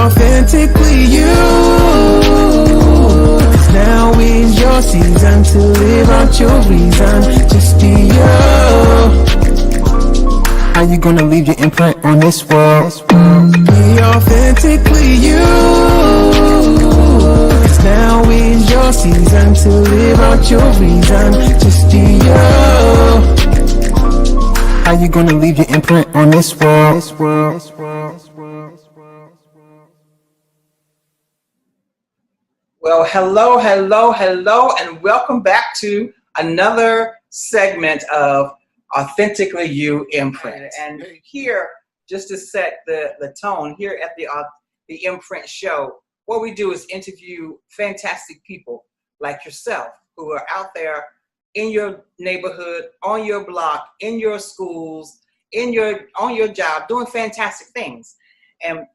authentically you. 'Cause now is your season to live out your reason. Just be you. How you gonna leave your imprint on this world? Be authentically you. 'Cause now is your season to live out your reason. Just be you. How you gonna leave your imprint on this world? Well, hello, and welcome back to another segment of Authentically You Imprint. And here, just to set the tone, here at the Imprint Show, what we do is interview fantastic people like yourself who are out there in your neighborhood, on your block, in your schools, on your job, doing fantastic things. And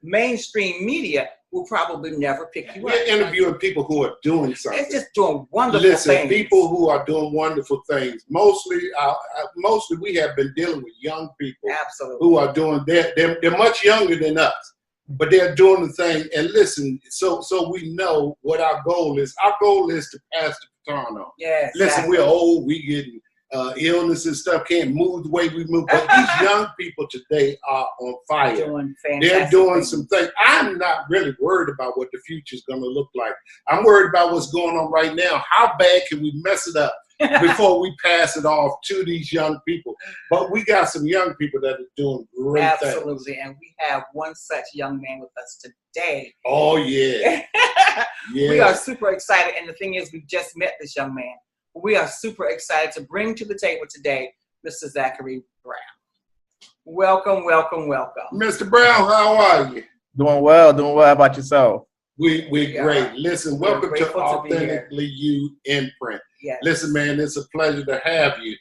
mainstream media will probably never pick you up. We're interviewing people who are doing something. It's just doing wonderful things. People who are doing wonderful things. Mostly we have been dealing with young people. Absolutely. Who are doing, they're much younger than us, but they're doing the thing. And listen, so we know what our goal is. Our goal is to pass the baton on. Yes. Listen, we're old, we getting illness and stuff, can't move the way we move. But these young people today are on fire. They're doing some things. I'm not really worried about what the future is going to look like. I'm worried about what's going on right now. How bad can we mess it up before we pass it off to these young people? But we got some young people that are doing great things. Absolutely. And we have one such young man with us today. Oh, yeah. Yeah. We are super excited. And the thing is, we just met this young man. We are super excited to bring to the table today Mr. Zachary Brown. Welcome. Mr. Brown, how are you? Doing well. How about yourself? We're great. Listen, welcome to Authentically You Imprint. Yes. Listen, man, it's a pleasure to have you.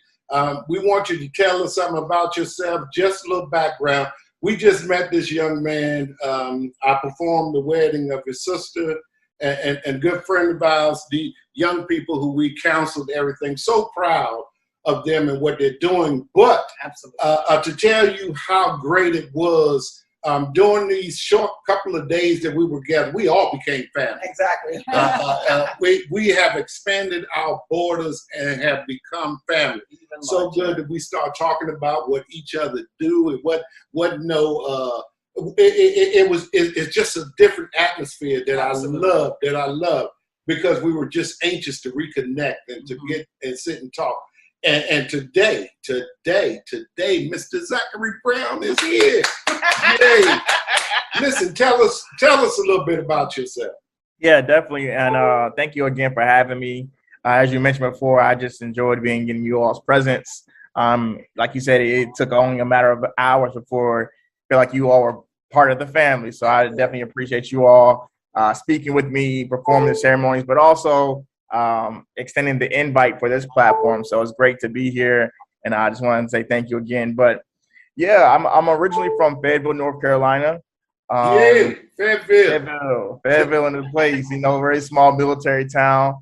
We want you to tell us something about yourself, just a little background. We just met this young man. I performed the wedding of his sister and good friend of ours, the young people who we counseled, everything. So proud of them and what they're doing. But to tell you how great it was, during these short couple of days that we were together, we all became family. Exactly. We have expanded our borders and have become family. So good that we start talking about what each other do and it's just a different atmosphere that I love because we were just anxious to reconnect and to get and sit and talk. And today, Mr. Zachary Brown is here. Yay. Listen, tell us a little bit about yourself. Yeah, definitely. And thank you again for having me. As you mentioned before, I just enjoyed being in you all's presence. Like you said, it took only a matter of hours before I feel like you all were part of the family. So I definitely appreciate you all speaking with me, performing the ceremonies, but also extending the invite for this platform. So it's great to be here, and I just wanted to say thank you again. But yeah, I'm originally from Fayetteville, North Carolina. Fayetteville in the place, very small military town.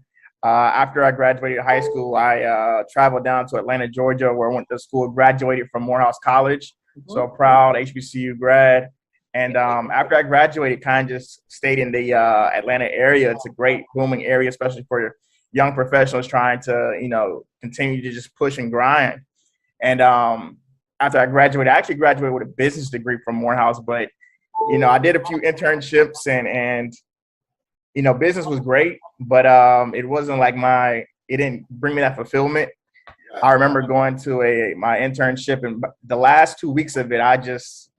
After I graduated high school, I traveled down to Atlanta, Georgia, where I went to school, graduated from Morehouse College. So proud HBCU grad. And after I graduated, kind of just stayed in the Atlanta area. It's a great booming area, especially for young professionals trying to, continue to just push and grind. And after I graduated, I actually graduated with a business degree from Morehouse, but, I did a few internships and business was great, but it wasn't like it didn't bring me that fulfillment. I remember going to my internship, and the last 2 weeks of it, I just,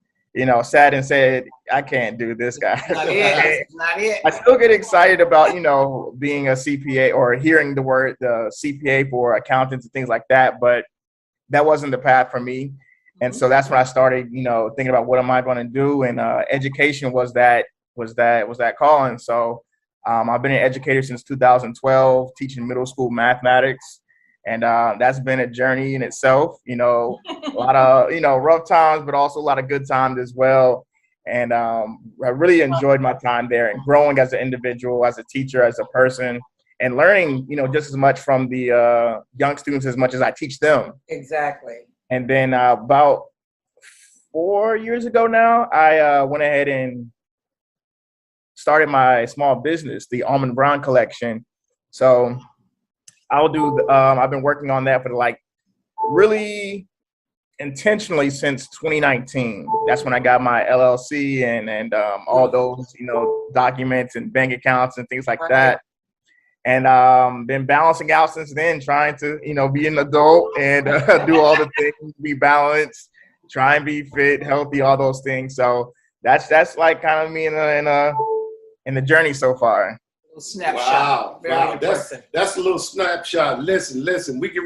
sat and said, I can't do this, guys. Not it. I still get excited about, being a CPA or hearing the CPA for accountants and things like that, but that wasn't the path for me. And so that's when I started, thinking about what am I going to do, and education was that calling. So I've been an educator since 2012, teaching middle school mathematics. And that's been a journey in itself, a lot of, rough times, but also a lot of good times as well. And I really enjoyed my time there and growing as an individual, as a teacher, as a person, and learning, just as much from the young students as much as I teach them. Exactly. And then about 4 years ago now, I went ahead and started my small business, the Almond Brown Collection. So I've been working on that for like really intentionally since 2019. That's when I got my LLC and all those, documents and bank accounts and things like that. And been balancing out since then, trying to, be an adult and do all the things, be balanced, try and be fit, healthy, all those things. So that's like kind of me in the journey so far. Little snapshot. Wow. That's a little snapshot. Listen, we get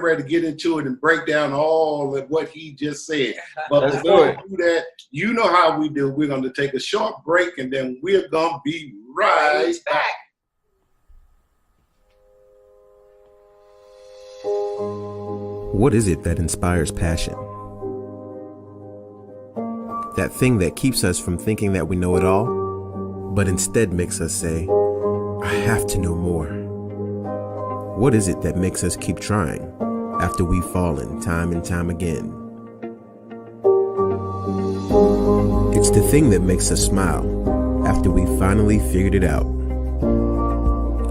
ready to get into it and break down all of what he just said. But before we do that, you know how we do. We're going to take a short break and then we're going to be right back. What is it that inspires passion? That thing that keeps us from thinking that we know it all, but instead makes us say, I have to know more. What is it that makes us keep trying after we've fallen time and time again? It's the thing that makes us smile after we finally figured it out.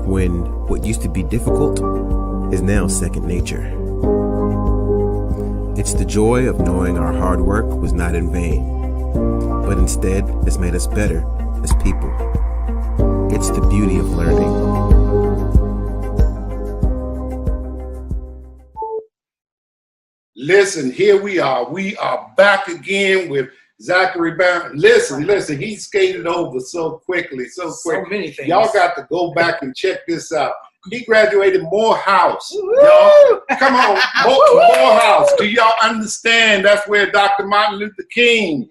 When what used to be difficult is now second nature. It's the joy of knowing our hard work was not in vain, but instead has made us better as people. It's the beauty of learning. Listen, here we are. We are back again with Zachary Brown. Listen, he skated over so quickly, so quick. So many things. Y'all got to go back and check this out. He graduated Morehouse. Y'all, come on, Morehouse. Do y'all understand? That's where Dr. Martin Luther King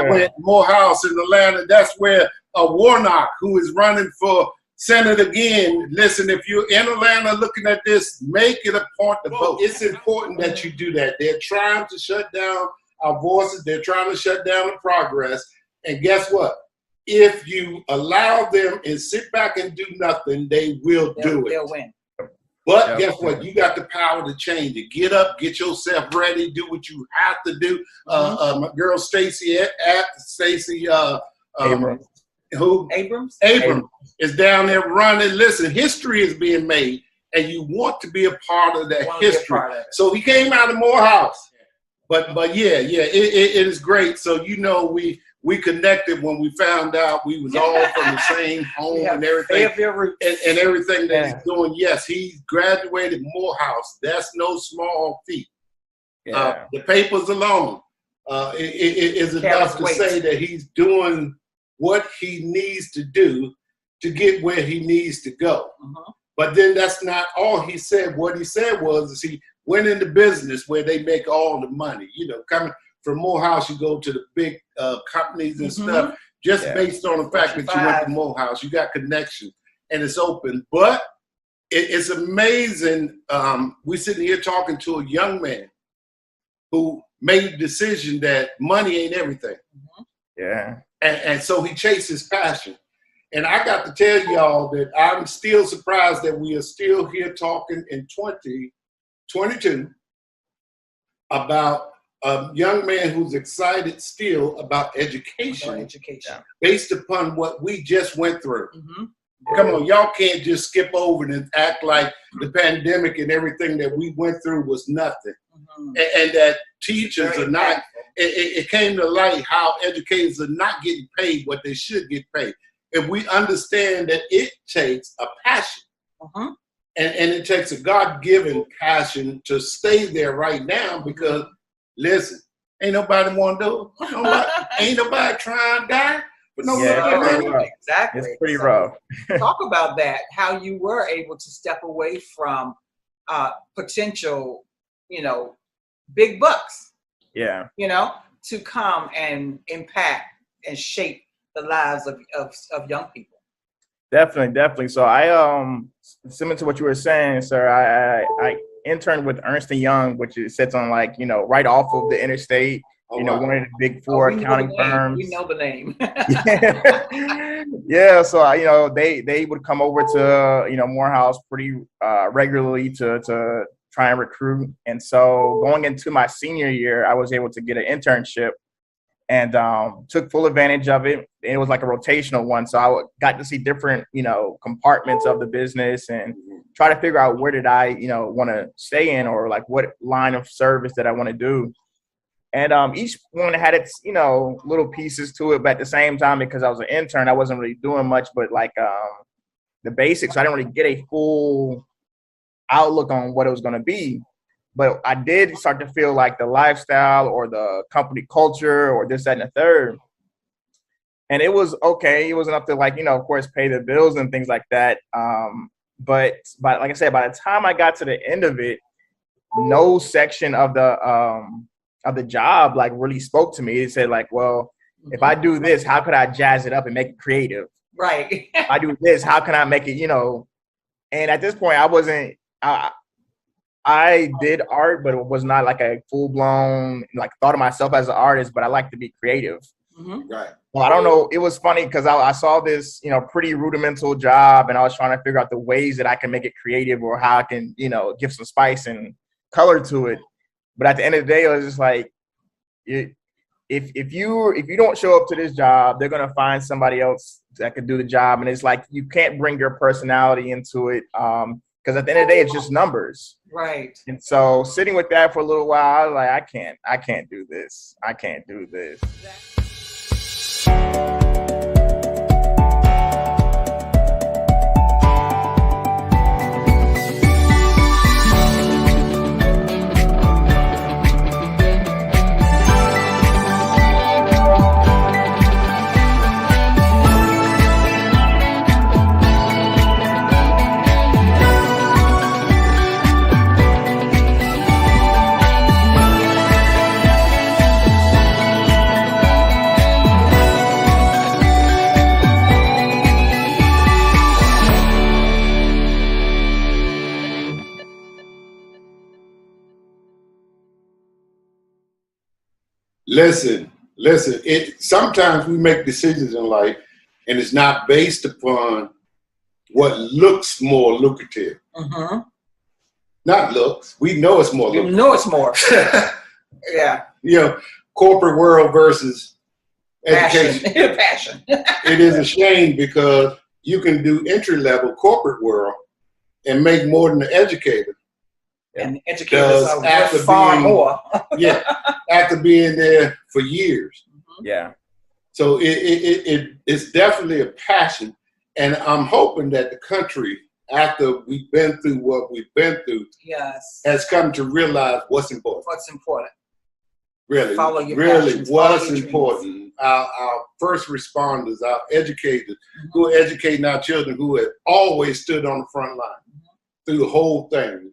went. Morehouse in Atlanta. That's where Warnock, who is running for Senate again. Listen, if you're in Atlanta looking at this, make it a point to vote. It's important that you do that. They're trying to shut down our voices. They're trying to shut down the progress. And guess what? If you allow them and sit back and do nothing, they will do it. They'll win. But guess what? You got the power to change it. Get up, get yourself ready, do what you have to do. My girl Stacey Abrams. Abrams is down there running. Listen, history is being made, and you want to be a part of that history. So he came out of Morehouse. But yeah, it is great. So we connected when we found out we was all from the same home and everything. And everything that he's doing. Yes, he graduated Morehouse. That's no small feat. Yeah. The papers alone is enough to say that he's doing what he needs to do to get where he needs to go. But then that's not all he said. What he said was he went into business where they make all the money. Coming from Morehouse, you go to the big companies and stuff, just based on the fact that you went to Morehouse. You got connections, and it's open. But it's amazing. We're sitting here talking to a young man who made a decision that money ain't everything. Yeah. And so he chased his passion. And I got to tell y'all that I'm still surprised that we are still here talking in 2022 about a young man who's excited still about education. Based upon what we just went through. Come on, y'all can't just skip over and act like the pandemic and everything that we went through was nothing. And that teachers are not, it came to light how educators are not getting paid what they should get paid. And we understand that it takes a passion. And it takes a God-given passion to stay there right now because, listen, ain't nobody want to do it. Ain't nobody trying to die. But Exactly. It's pretty rough. Talk about that, how you were able to step away from potential, big bucks. Yeah. To come and impact and shape the lives of young people. Definitely. So I similar to what you were saying, sir, I interned with Ernst & Young, which sits on right off of the interstate. One of the big four accounting firms. We know the name. Yeah. So they would come over to Morehouse pretty regularly to try and recruit. And so going into my senior year, I was able to get an internship and took full advantage of it. It was like a rotational one. So I got to see different, compartments of the business and try to figure out where did I, want to stay in, or like what line of service that I want to do. And each one had its, little pieces to it. But at the same time, because I was an intern, I wasn't really doing much but like the basics. I didn't really get a full outlook on what it was going to be. But I did start to feel like the lifestyle or the company culture or this, that, and the third. And it was okay. It was enough to of course, pay the bills and things like that. But like I said, by the time I got to the end of it, no section of the job really spoke to me. It said well, if I do this, how could I jazz it up and make it creative? Right. If I do this, how can I make it, And at this point, I did art, but it was not like a full-blown, thought of myself as an artist, but I like to be creative. Mm-hmm. Right. Well, I don't know. It was funny because I saw this, pretty rudimental job, and I was trying to figure out the ways that I can make it creative or how I can, give some spice and color to it. But at the end of the day, it was just like, if you don't show up to this job, they're gonna find somebody else that could do the job, and it's like you can't bring your personality into it. Because at the end of the day, it's just numbers. Right. And so sitting with that for a little while, I was like, I can't do this. I can't do this. Listen. Sometimes we make decisions in life, and it's not based upon what looks more lucrative. Mm-hmm. Not looks. We know it's more lucrative. You know it's more. Yeah. Corporate world versus education. Passion. It is a shame because you can do entry-level corporate world and make more than an educator. And educators are worth far more. Yeah, after being there for years. Yeah. So it's definitely a passion, and I'm hoping that the country, after we've been through what we've been through, yes, has come to realize what's important. What's important. Really, Follow your really, passions, what's follow your important. Our first responders, our educators, who are educating our children, who have always stood on the front line through the whole thing.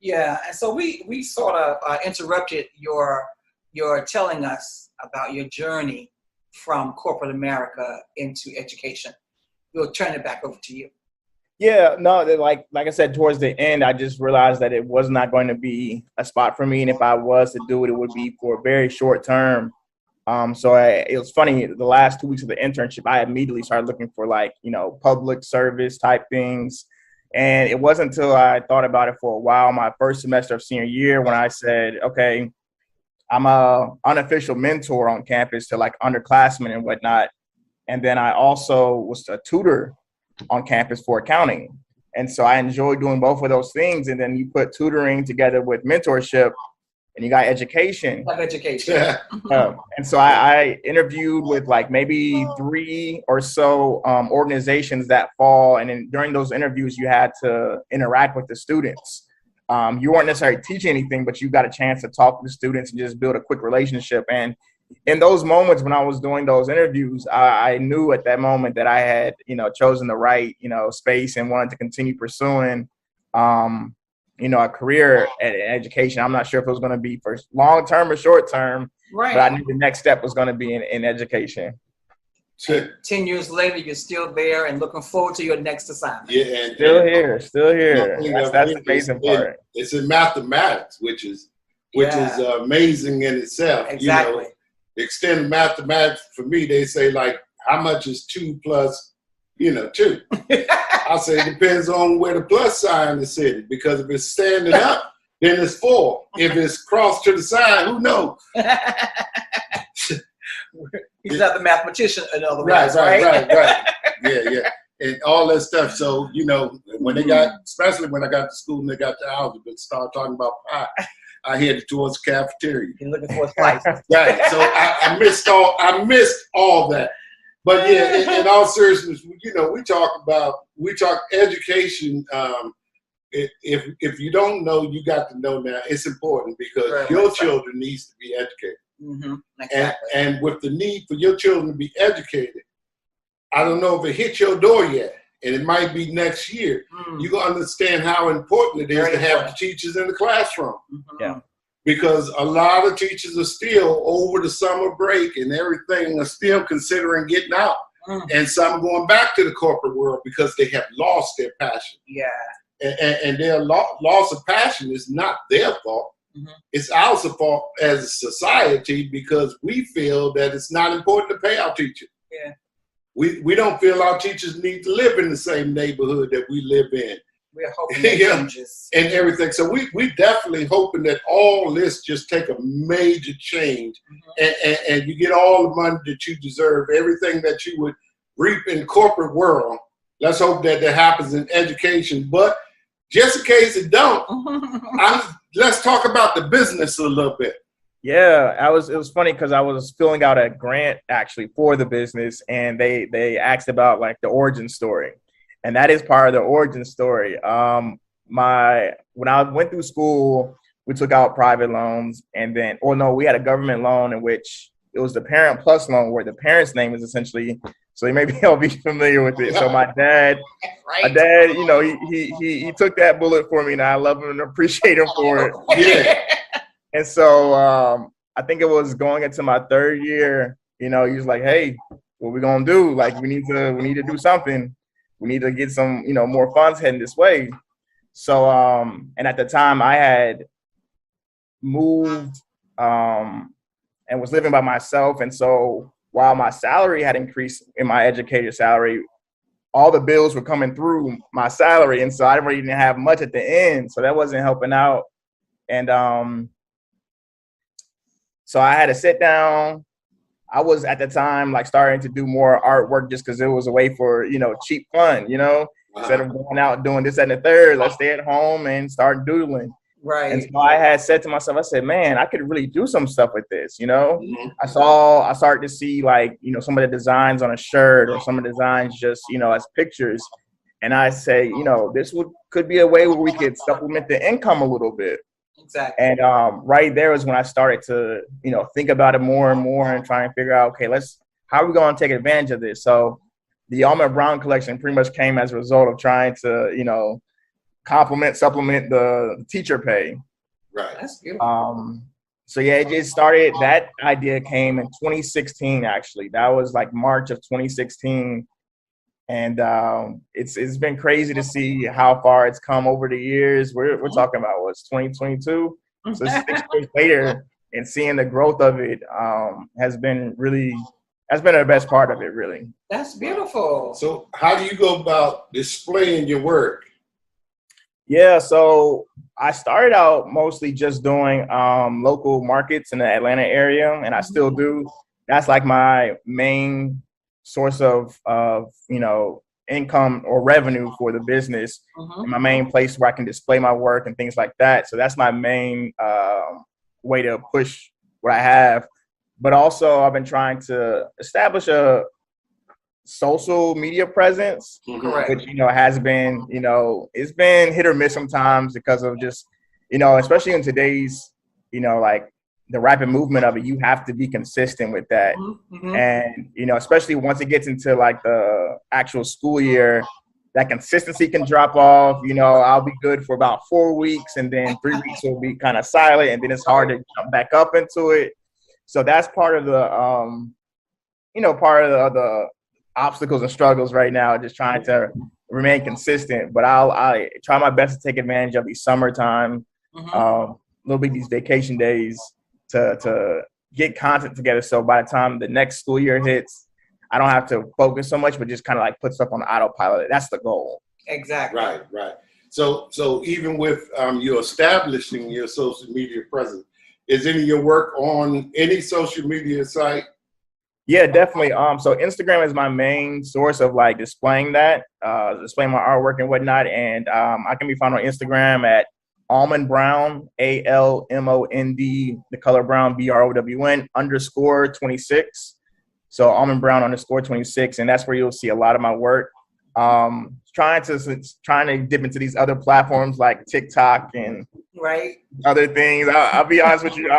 Yeah, and so we sort of interrupted your telling us about your journey from corporate America into education. We'll turn it back over to you. Yeah, no, like I said, towards the end, I just realized that it was not going to be a spot for me, and if I was to do it, it would be for a very short term. So it was funny. The last 2 weeks of the internship, I immediately started looking for public service type things. And it wasn't until I thought about it for a while, my first semester of senior year, when I said, okay, I'm a unofficial mentor on campus to underclassmen and whatnot. And then I also was a tutor on campus for accounting. And so I enjoyed doing both of those things. And then you put tutoring together with mentorship, and you got education. Education. And so I interviewed with maybe 3 or so organizations that fall. And then during those interviews, you had to interact with the students. You weren't necessarily teaching anything, but you got a chance to talk to the students and just build a quick relationship. And in those moments when I was doing those interviews, I knew at that moment that I had, chosen the right, space and wanted to continue pursuing a career in education. I'm not sure if it was going to be for long term or short term, right? But I knew the next step was going to be in education. 10 years later, you're still there and looking forward to your next assignment. Yeah, and still here. That's the amazing part. It's in mathematics, which is amazing in itself. Exactly. The extent of mathematics for me, they say how much is 2 plus 2? I say it depends on where the plus sign is sitting, because if it's standing up, then it's 4. If it's crossed to the side, who knows? He's not the mathematician, in other Right. words, right? Yeah. And all that stuff. So, when they got, especially when I got to school and they got to algebra, started talking about pi, I headed towards the cafeteria. You're looking for his life. Right. So I missed all that. But yeah, in all seriousness, we talk education. If you don't know, you got to know now. It's important because your children needs to be educated. Mm-hmm. Exactly. And with the need for your children to be educated, I don't know if it hit your door yet, and it might be next year. You're going to understand how important it is to have the teachers in the classroom. Mm-hmm. Yeah. Because a lot of teachers are still over the summer break and everything are still considering getting out. And some going back to the corporate world because they have lost their passion. Yeah. And their loss of passion is not their fault. Mm-hmm. It's our fault as a society because we feel that it's not important to pay our teachers. Yeah. We don't feel our teachers need to live in the same neighborhood that we live in. We're hoping that changes. And everything. So we definitely hoping that all this just take a major change, and you get all the money that you deserve, everything that you would reap in corporate world. Let's hope that happens in education. But just in case it don't, let's talk about the business a little bit. Yeah, it was funny because I was filling out a grant actually for the business, and they asked about like the origin story. And that is part of the origin story. When I went through school, we took out private loans, and then, we had a government loan in which it was the Parent Plus loan, where the parent's name is essentially. So maybe I'll be familiar with it. So my dad, he took that bullet for me, and I love him and appreciate him for it. Yeah. And so I think it was going into my 3rd year. He was like, "Hey, what we gonna do? Like, we need to do something. We need to get some, more funds heading this way." So, and at the time I had moved and was living by myself. And so while my salary had increased in my educator salary, all the bills were coming through my salary. And so I really didn't have much at the end. So that wasn't helping out. And so I had to sit down. I was at the time like starting to do more artwork just because it was a way for, cheap fun, instead of going out doing this, that, and the third, let's stay at home and start doodling. Right. And so I had said to myself, I said, man, I could really do some stuff with this, Mm-hmm. I started to see like, some of the designs on a shirt or some of the designs just, as pictures. And I say, this could be a way where we could supplement the income a little bit. Exactly. And right there is when I started to, think about it more and more and try and figure out, okay, how are we going to take advantage of this? So the Almond Brown collection pretty much came as a result of trying to, supplement the teacher pay. Right. That's beautiful. So yeah, it just started. That idea came in 2016. Actually, that was like March of 2016. And it's been crazy to see how far it's come over the years. We're talking about what's 2022. So 6 years later, and seeing the growth of it has been the best part of it, really. That's beautiful. So how do you go about displaying your work? Yeah, so I started out mostly just doing local markets in the Atlanta area, and I still do. That's like my main source of income or revenue for the business, and my main place where I can display my work and things like that. So that's my main way to push what I have. But also I've been trying to establish a social media presence, which has been it's been hit or miss sometimes because of just especially in today's like the rapid movement of it, you have to be consistent with that. And especially once it gets into like the actual school year, that consistency can drop off. I'll be good for about 4 weeks, and then 3 weeks will be kind of silent, and then it's hard to jump back up into it. So that's part of the the obstacles and struggles right now, just trying to remain consistent. But I try my best to take advantage of these summertime, little bit these vacation days to get content together. So by the time the next school year hits, I don't have to focus so much, but just kind of like put stuff on autopilot. That's the goal. Exactly. Right. So even with you establishing your social media presence, is any of your work on any social media site? Yeah, definitely. So Instagram is my main source of like displaying that, displaying my artwork and whatnot. And I can be found on Instagram at Almond Brown, ALMOND, the color brown, BROWN _26. So Almond Brown _26, and that's where you'll see a lot of my work. Trying to dip into these other platforms like TikTok and other things. I'll be honest with you.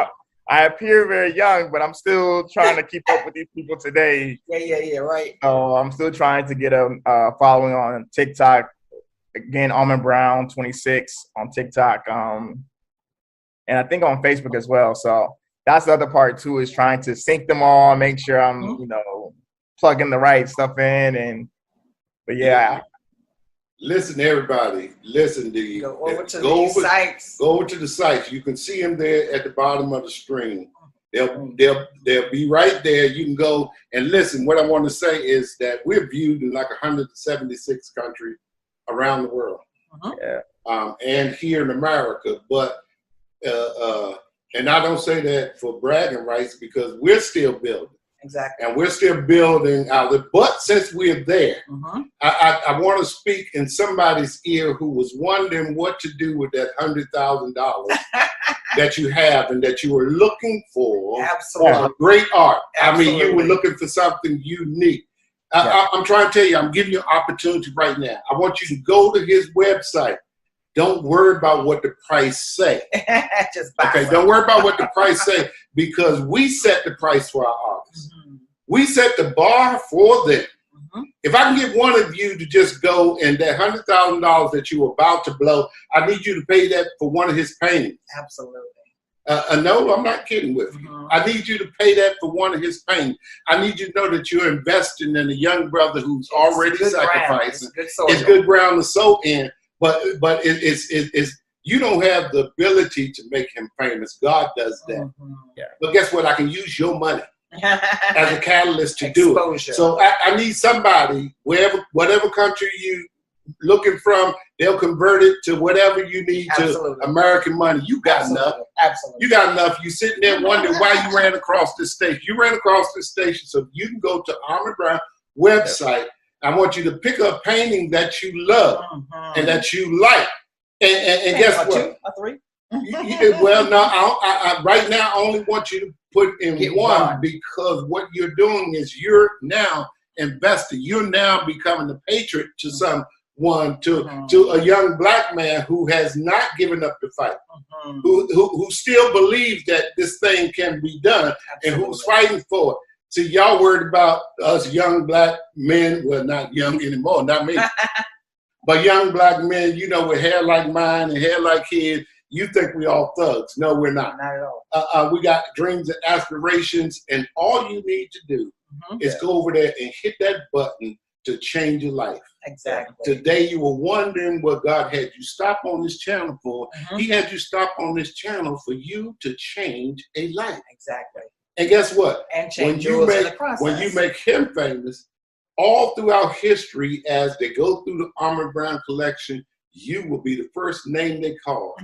I appear very young, but I'm still trying to keep up with these people today. Yeah, right. So I'm still trying to get a following on TikTok. Again, Almond Brown 26 on TikTok, and I think on Facebook as well. So that's the other part too, is trying to sync them all, make sure I'm plugging the right stuff in. But yeah. Listen, everybody. Listen to you. Go over to the sites. Go over to the sites. You can see them there at the bottom of the screen. They'll be right there. You can go and listen. What I want to say is that we're viewed in like 176 countries around the world, and here in America. But and I don't say that for bragging rights, because we're still building. Exactly. And we're still building out there. But since we're there, I want to speak in somebody's ear who was wondering what to do with that $100,000 that you have and that you were looking for. Absolutely. Great art. Absolutely. I mean, you were looking for something unique. I'm trying to tell you, I'm giving you an opportunity right now. I want you to go to his website. Don't worry about what the price say. Just buy something. Don't worry about what the price say, because we set the price for our artists. We set the bar for them. If I can get one of you to just go and that $100,000 that you were about to blow, I need you to pay that for one of his paintings. Absolutely. No, I'm not kidding with you. I need you to pay that for one of his paintings. I need you to know that you're investing in a young brother who's already sacrificing. It's good ground to sow in. But it's you don't have the ability to make him famous. God does that. But guess what? I can use your money as a catalyst to do it. So I need somebody, whatever country you looking from, they'll convert it to whatever you need to American money. You got enough. Absolutely. You got enough. You sitting there wondering why you ran across this station. You ran across this station, so you can go to Almond Brown website. I want you to pick a painting that you love and that you like. And guess what? Three? Well, no, I right now I only want you to put in one, because what you're doing is you're now investing. You're now becoming a patriot to someone, to a young black man who has not given up the fight, who still believes that this thing can be done, and who's fighting for it. See, y'all worried about us young black men. Well, not young anymore, not me. But young black men, with hair like mine and hair like his, you think we all thugs. No, we're not. Not at all. We got dreams and aspirations, and all you need to do is go over there and hit that button to change your life. Exactly. Today you were wondering what God had you stop on this channel for. He had you stop on this channel for you to change a life. Exactly. And guess what? And change yours in the process. When you make him famous, all throughout history, as they go through the Almond Brown collection, you will be the first name they call.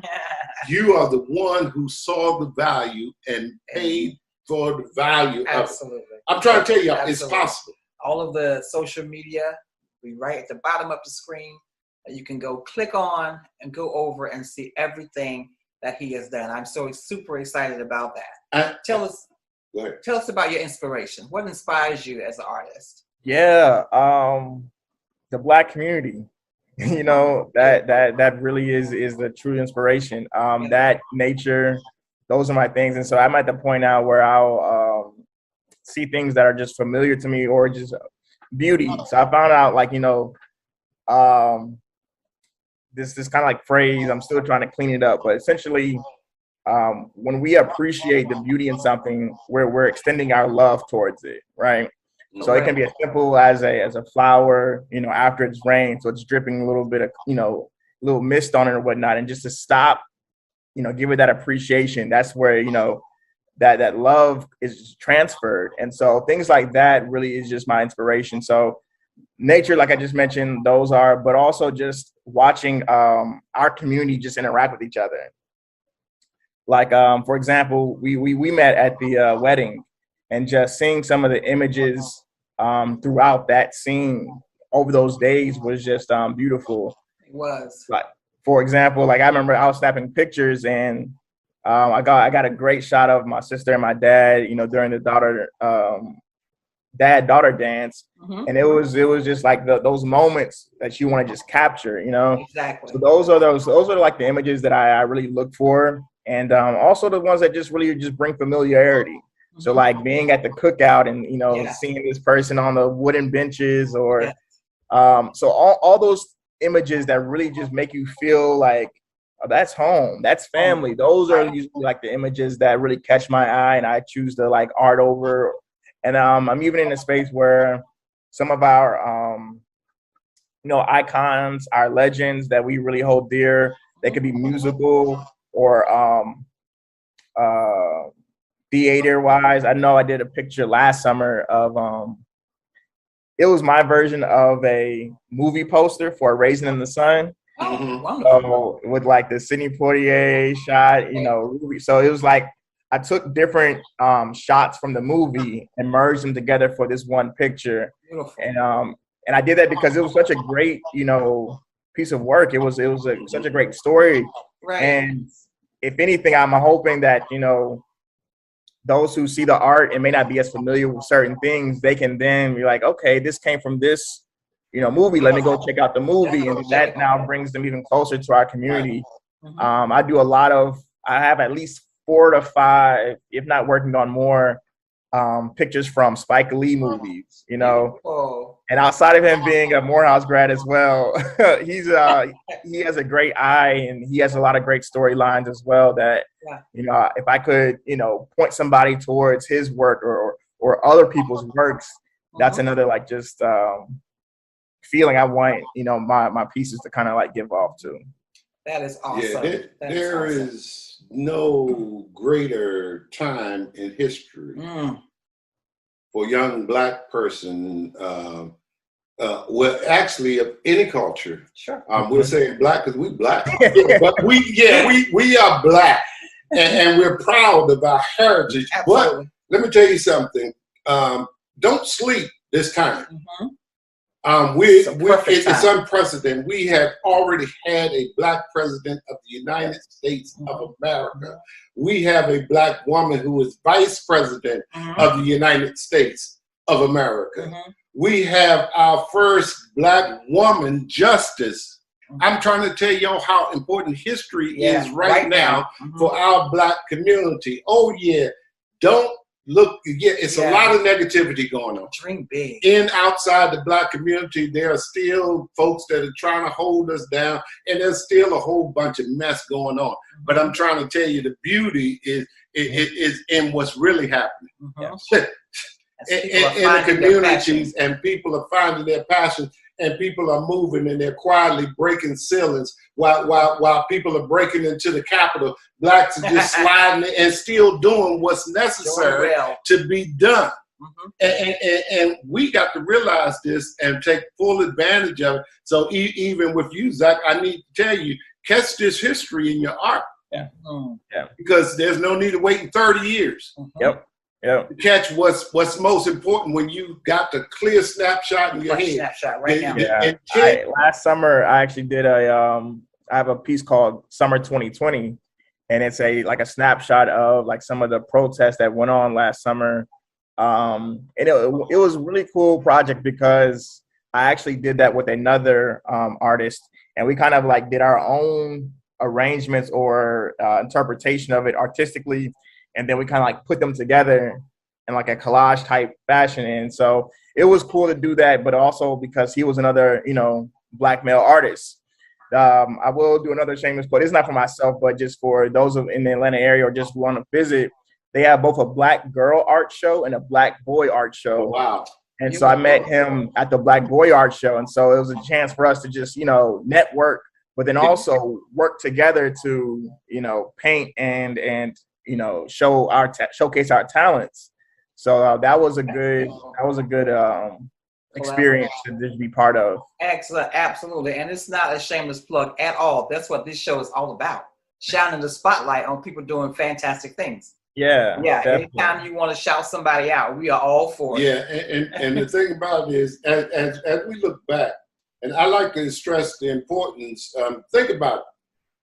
You are the one who saw the value and paid for the value of it. I'm trying to tell you, it's possible. All of the social media, we right at the bottom of the screen, that you can go click on and go over and see everything that he has done. I'm so super excited about that. Tell us about your inspiration. What inspires you as an artist? Yeah, the Black community. That really is the true inspiration. That nature, those are my things. And so I'm at the point now where I'll see things that are just familiar to me, or just beauty. So I found out, this kind of like phrase, I'm still trying to clean it up, but essentially, when we appreciate the beauty in something, we're extending our love towards it, right? So it can be as simple as a flower, after it's rained, so it's dripping a little bit of, little mist on it or whatnot, and just to stop, give it that appreciation. That's where, that love is transferred. And so things like that really is just my inspiration. So nature, like I just mentioned, those are, but also just watching our community just interact with each other. Like, for example, we met at the wedding, and just seeing some of the images throughout that scene over those days was just beautiful. It was. Like, for example, like I remember I was snapping pictures, and I got a great shot of my sister and my dad, during the dad-daughter dance. And it was just like those moments that you want to just capture, Exactly. So those are like the images that I really look for, and also the ones that just really just bring familiarity. So like being at the cookout and seeing this person on the wooden benches, or so all those images that really just make you feel like, oh, that's home, that's family. Those are usually like the images that really catch my eye, and I choose to like art over. And I'm even in a space where some of our icons, our legends that we really hold dear, they could be musical or theater wise. I know I did a picture last summer of it was my version of a movie poster for Raisin in the Sun. Oh, wonderful. So with like the Sidney Poitier shot, so it was like I took different shots from the movie and merged them together for this one picture. Beautiful. And I did that because it was such a great, piece of work. It was such a great story. Right. And if anything, I'm hoping that, those who see the art and may not be as familiar with certain things, they can then be like, okay, this came from this, movie. Let me go check out the movie. And that now brings them even closer to our community. I have at least 4 to 5, if not working on more, pictures from Spike Lee movies, And outside of him being a Morehouse grad as well, he has a great eye, and he has a lot of great storylines as well that, if I could, point somebody towards his work or other people's works, that's another like just feeling I want, my pieces to kind of like give off to. That is awesome. Yeah, there is no greater time in history for a young Black person. Well, actually, of any culture. Sure. We're saying Black because we Black, but we are Black, and we're proud of our heritage. Absolutely. But let me tell you something. Don't sleep this time. It's unprecedented. We have already had a Black president of the United States of America. We have a Black woman who is vice president of the United States of America. We have our first Black woman justice. I'm trying to tell y'all how important history is right now for our Black community. Oh yeah, don't look, it's a lot of negativity going on. Dream big. Outside the Black community, there are still folks that are trying to hold us down, and there's still a whole bunch of mess going on. But I'm trying to tell you, the beauty is in what's really happening. In the communities, and people are finding their passion, and people are moving, and they're quietly breaking ceilings while people are breaking into the Capitol. Blacks are just sliding and still doing what's necessary to be done. And we got to realize this and take full advantage of it. So even with you, Zach, I need to tell you, catch this history in your art. Because there's no need of waiting 30 years. To catch what's most important when you got the clear snapshot in your head. Snapshot right now. Last summer, I actually did I have a piece called Summer 2020, and it's a snapshot of like some of the protests that went on last summer. And it was a really cool project because I actually did that with another artist, and we kind of like did our own arrangements or interpretation of it artistically. And then we kind of like put them together in like a collage type fashion. And so it was cool to do that, but also because he was another, Black male artist. I will do another shameless plug. It's not for myself, but just for those in the Atlanta area or just want to visit. They have both a Black girl art show and a Black boy art show. Oh, wow. And so I met him at the Black boy art show. And so it was a chance for us to just, network, but then also work together to, paint and showcase our talents. So that was a good experience to just be part of. Excellent, absolutely. And it's not a shameless plug at all. That's what this show is all about. Shining the spotlight on people doing fantastic things. Yeah. Yeah. Definitely. Anytime you want to shout somebody out, we are all for it. Yeah, and the thing about it is, as we look back, and I like to stress the importance. Think about it.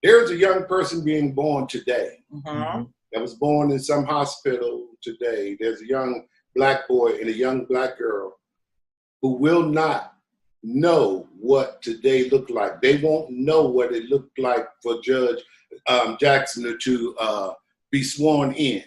There's a young person being born today that was born in some hospital today. There's a young black boy and a young black girl who will not know what today looked like. They won't know what it looked like for Judge Jackson to be sworn in.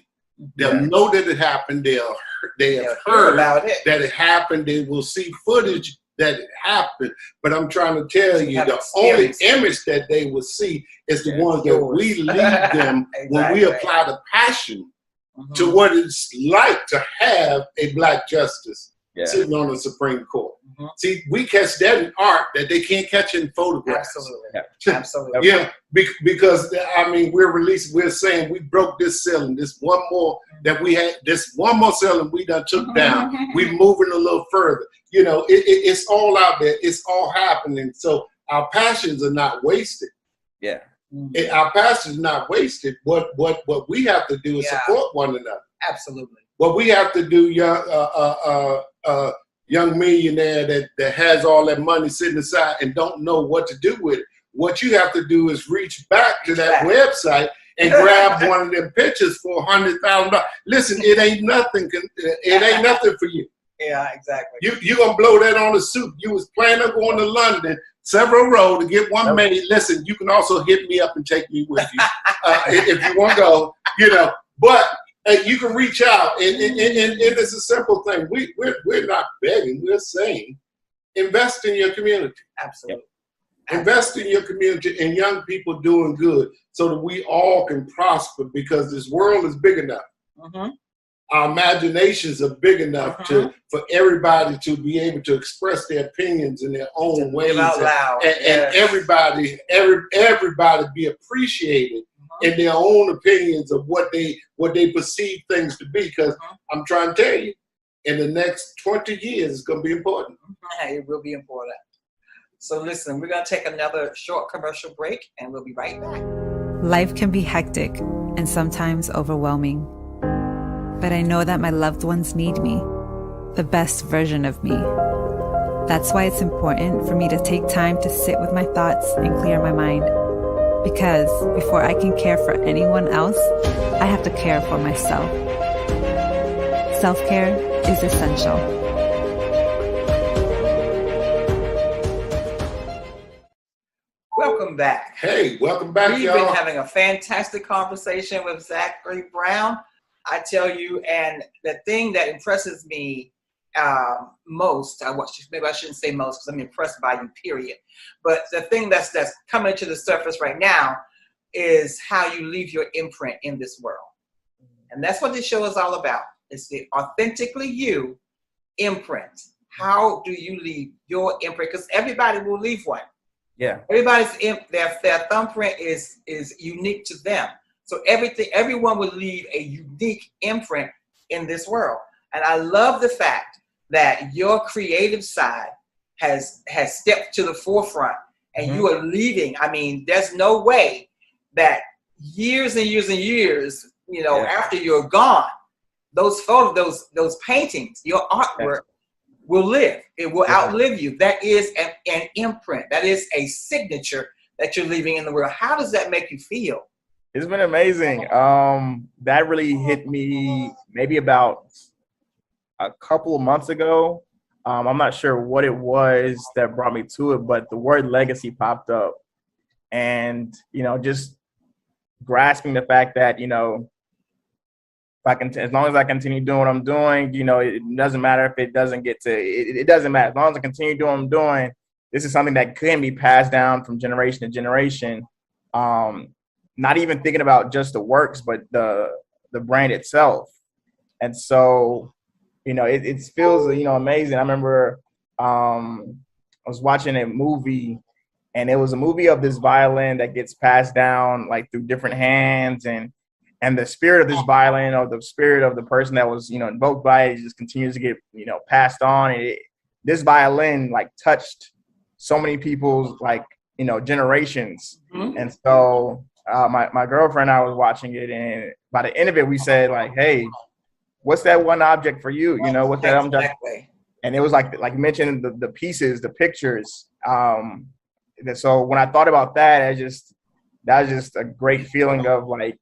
They'll know that it happened. They have heard about it. that it happened. They will see footage that it happened. But I'm trying to tell you, the only image that they will see is the ones that we lead them when we apply the passion to what it's like to have a black justice sitting on the Supreme Court. See, we catch that in art that they can't catch in photographs. Absolutely. Yeah, because I mean, we're saying we broke this ceiling. This one more that we had, this one more ceiling we done took down. We're moving a little further. You know, it's all out there. It's all happening. So our passions are not wasted. Yeah. Our passions are not wasted. What we have to do is support one another. Absolutely. What we have to do, young millionaire that has all that money sitting aside and don't know what to do with it. What you have to do is reach back to that website and grab one of them pictures for $100,000. Listen, it ain't nothing. It ain't nothing for you. Yeah, exactly. You gonna blow that on a suit. You was planning on going to London, several road to get one made. Listen, you can also hit me up and take me with you if you want to go. You know, but. You can reach out, and it's a simple thing. We're not begging. We're saying, invest in your community. Absolutely. Invest in your community and young people doing good, so that we all can prosper. Because this world is big enough. Our imaginations are big enough for everybody to be able to express their opinions in their own ways, out loud. And everybody be appreciated in their own opinions of what they perceive things to be. Because I'm trying to tell you, in the next 20 years, it's going to be important. It will be important. So listen, we're going to take another short commercial break, and we'll be right back. Life can be hectic and sometimes overwhelming. But I know that my loved ones need me, the best version of me. That's why it's important for me to take time to sit with my thoughts and clear my mind. Because before I can care for anyone else, I have to care for myself. Self-care is essential. Welcome back. Hey, welcome back, We've y'all. been having a fantastic conversation with Zachary Brown. I tell you, and the thing that impresses me most, maybe I shouldn't say most because I'm impressed by you, period. But the thing that's coming to the surface right now is how you leave your imprint in this world. And that's what this show is all about. It's the authentically you imprint. How do you leave your imprint? Because everybody will leave one. Yeah. Everybody's their thumbprint is unique to them. So everyone will leave a unique imprint in this world. And I love the fact that your creative side has stepped to the forefront, and you are leaving. I mean, there's no way that years and years and years, after you're gone, those photos, those paintings, your artwork will live. It will outlive you. That is an imprint. That is a signature that you're leaving in the world. How does that make you feel? It's been amazing. That really hit me maybe about a couple of months ago. I'm not sure what it was that brought me to it, but the word legacy popped up. And, just grasping the fact that, as long as I continue doing what I'm doing, it doesn't matter if it doesn't get to, it doesn't matter. As long as I continue doing what I'm doing, this is something that can be passed down from generation to generation. Not even thinking about just the works, but the brand itself. And so, it feels, amazing. I remember I was watching a movie, and it was a movie of this violin that gets passed down like through different hands, and the spirit of this violin, or the spirit of the person that was, invoked by it, just continues to get, passed on. And this violin like touched so many people's like, you know, generations. And so my girlfriend and I was watching it, and by the end of it, we said like, hey, what's that one object for you? You know, what's that object? Exactly. And it was like you mentioned the pieces, the pictures. And so when I thought about that, that was just a great feeling of like